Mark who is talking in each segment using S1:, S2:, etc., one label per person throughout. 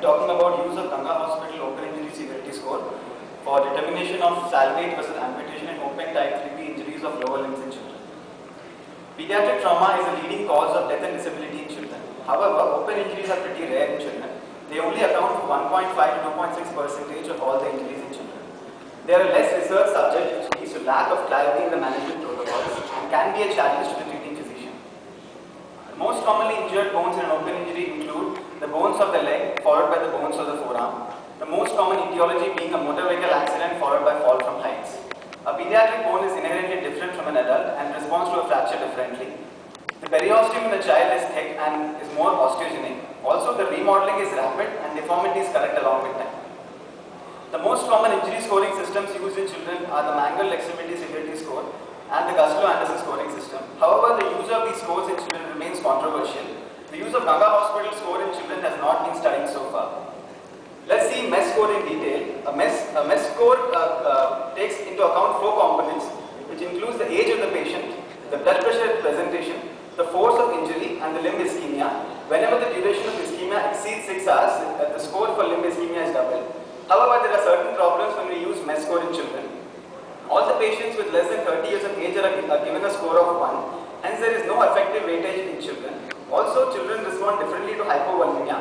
S1: talking about use of Ganga Hospital Open Injury Severity Score for determination of salvage versus amputation in open type 3B injuries of lower limbs in children. Pediatric trauma is a leading cause of death and disability in children. However, open injuries are pretty rare in children. They only account for 1.5 to 2.6% of all the injuries in children. They are less research subject, which leads to lack of clarity in the management protocols and can be a challenge to the treating physician. The most commonly injured bones in an open injury include the bones of the leg followed by the bones of the forearm. The most common etiology being a motor vehicle accident followed by fall from heights. A pediatric bone is inherently different from an adult and responds to a fracture differently. The periosteum in the child is thick and is more osteogenic. Also, the remodeling is rapid and deformity is correct along with time. The most common injury scoring systems used in children are the Mangal Flexibility Severity Score and the Guslow-Anderson scoring system. However, the use of these scores in children remains controversial. The use of Ganga Hospital score in children has not been studied so far. Let's see MES score in detail. A MES score takes into account 4 components, which includes the age of the patient, the blood pressure at presentation, the force of injury, and the limb ischemia. Whenever the duration of ischemia exceeds 6 hours, the score for limb ischemia is doubled. However, there are certain problems when we use MES score in children. All the patients with less than 30 years of age are given a score of 1, hence there is no effective weightage in children. Also, children respond differently to hypovolemia,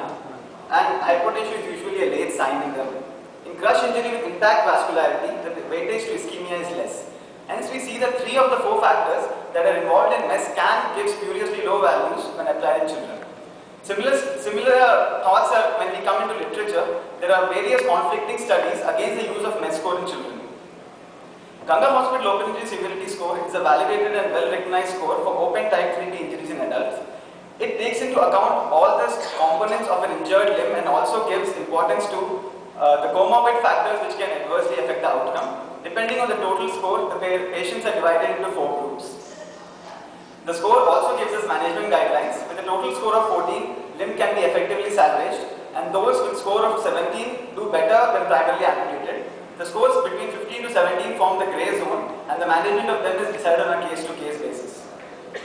S1: and hypotension is usually a late sign in them. In crush injury with intact vascularity, the weightage to ischemia is less. Hence, we see that 3 of the 4 factors that are involved in MES can give spuriously low values when applied in children. Similar thoughts are when we come into literature. There are various conflicting studies against the use of MES score in children. Ganga Hospital Open Injury Severity Score is a validated and well-recognized score for open type 3B injuries in adults. It takes into account all the components of an injured limb and also gives importance to the comorbid factors which can adversely affect the outcome. Depending on the total score, the patients are divided into 4 groups. The score also gives us management guidelines. With a total score of 14, limb can be effectively salvaged, and those with score of 17 do better when primarily amputated. The scores between 15 to 17 form the grey zone, and the management of them is decided on a case-to-case basis.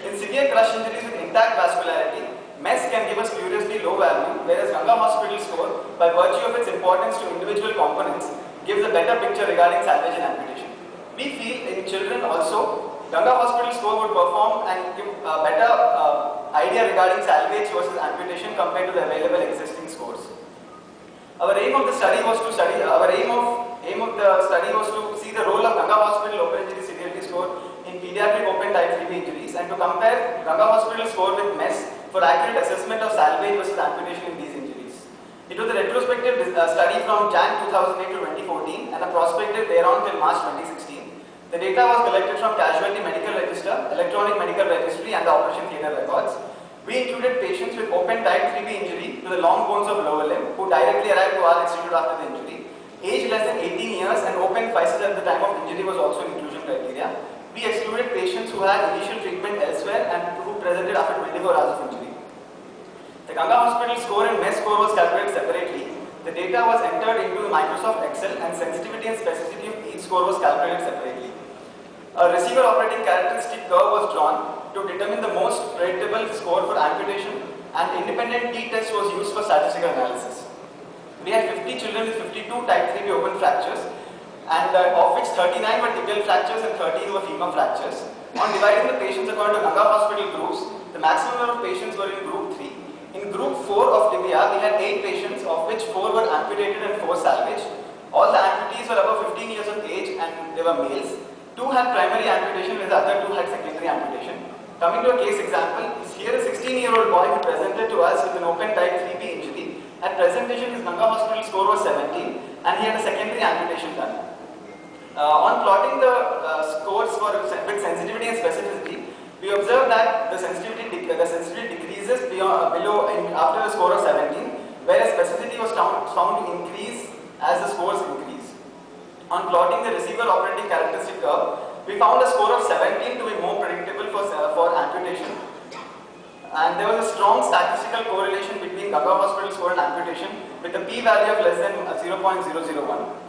S1: In severe crush injuries with intact vascularity, MES can give us curiously low value, whereas Ganga Hospital score, by virtue of its importance to individual components, gives a better picture regarding salvage and amputation. We feel in children also, Ganga Hospital score would perform and give a better idea regarding salvage versus amputation compared to the available existing scores. Our aim of the study was to see the role of Ganga Hospital Open Injury Severity Score in pediatric open type 3B injuries and to compare Ganga Hospital score with MES for accurate assessment of salvage versus amputation in these injuries. It was a retrospective study from Jan 2008 to 2014 and a prospective thereon till March 2016. The data was collected from Casualty Medical Register, Electronic Medical Registry and the Operation Theatre records. We included patients with open type 3B injury to the long bones of lower limb who directly arrived to our institute after the injury. Age less than 18 years and open physis at the time of injury was also inclusion criteria. We excluded patients who had initial treatment elsewhere and who presented after 24 hours of injury. The Ganga Hospital score and MES score was calculated separately. The data was entered into the Microsoft Excel and sensitivity and specificity of each score was calculated separately. A receiver operating characteristic curve was drawn to determine the most predictable score for amputation, and independent t-test was used for statistical analysis. We had 50 children with 52 type 3B open fractures, and of which 39 were tibial fractures and 13 were femur fractures. On dividing the patients according to Ganga Hospital groups, the maximum number of patients were in group 3. In group 4 of tibia, we had 8 patients, of which 4 were amputated and 4 salvaged. All the amputees were above 15 years of age and they were males. 2 had primary amputation, whereas the other 2 had secondary amputation. Coming to a case example, here a 16-year-old boy who presented to us with an open type 3B injury. At presentation, his Ganga Hospital score was 17 and he had a secondary amputation done. On plotting the scores with sensitivity and specificity, we observed that the sensitivity decreases after a score of 17, whereas specificity was found to increase as the scores increase. On plotting the receiver operating characteristic curve, we found a score of 17 to be more predictable for amputation. And there was a strong statistical correlation between Ganga Hospital score and amputation with a p-value of less than 0.001.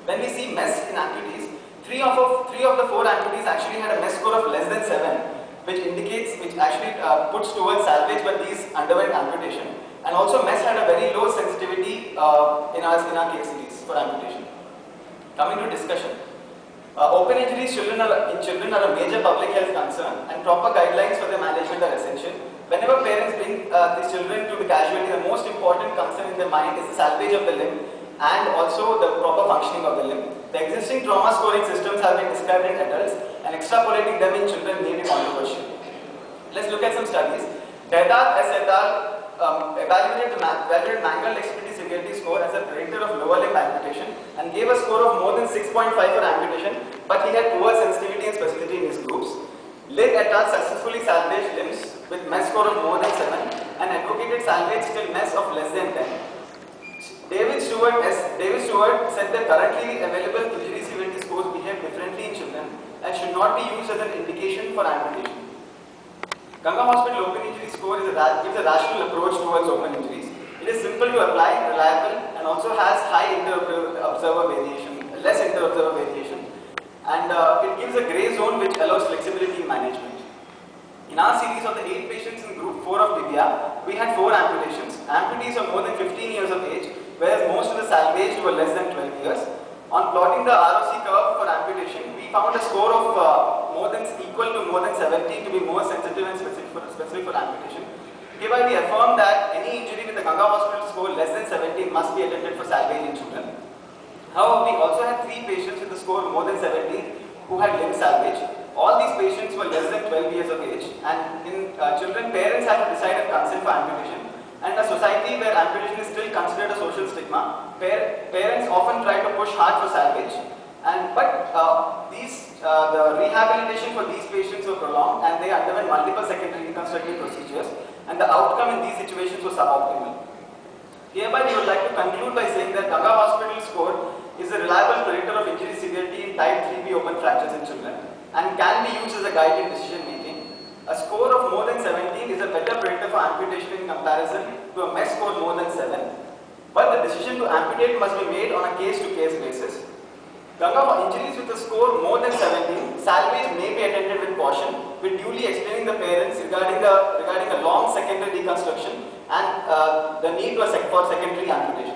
S1: When we see MES in amputees, 3 of the 4 amputees actually had a MES score of less than 7, which actually puts towards salvage, but these underwent amputation. And also MES had a very low sensitivity in our case series for amputation. Coming to discussion. Open injuries in children are a major public health concern, and proper guidelines for their management are essential. Whenever parents bring these children to the casualty, the most important concern in their mind is the salvage of the limb and also the proper functioning of the limb. The existing trauma scoring systems have been described in adults, and extrapolating them in children may be controversial. Let's look at some studies. Deodat et al. Evaluated manual dexterity severity score as a predictor of lower limb amputation and gave a score of more than 6.5 for amputation, but he had poor sensitivity and specificity in his groups. Litt et al. Successfully salvaged limbs with MES score of more than 7 and advocated salvage till MES of less than 10. David Stewart said that currently available injury severity scores behave differently in children and should not be used as an indication for amputation. Ganga Hospital Open Injury Score gives a rational approach towards open injuries. It is simple to apply, reliable, and also has high inter-observer variation, less inter-observer variation, and it gives a grey zone which allows flexibility in management. In our series of the 8 patients in group 4 of Divya, we had 4 amputations. Amputees of more than 15 years of age, whereas most of the salvaged were less than 12 years. On plotting the ROC curve for amputation, we found a score of equal to more than 70 to be more sensitive and specific for amputation. Hereby we affirm that any injury with a Ganga Hospital score less than 70 must be attended for salvage in children. However, we also had 3 patients with a score more than 70 who had limb salvage. All these patients were less than 12 years of age, and in children, parents have to decide and consent for amputation. And a society where amputation is still considered a social stigma, parents often try to push hard for salvage. But the rehabilitation for these patients were prolonged, and they underwent multiple secondary reconstructive procedures, and the outcome in these situations was suboptimal. Hereby, we would like to conclude by saying that Ganga Hospital score is a reliable predictor of injury severity in type 3B open fractures in children and can be used as a guide in decision making. A score of more than 17 is a better predictor for amputation in comparison to a MES score more than 7. But the decision to amputate must be made on a case-to-case basis. Ganga injuries with a score more than 17, salvage may be attended with caution, with duly explaining the parents regarding a long secondary reconstruction and the need for secondary amputation.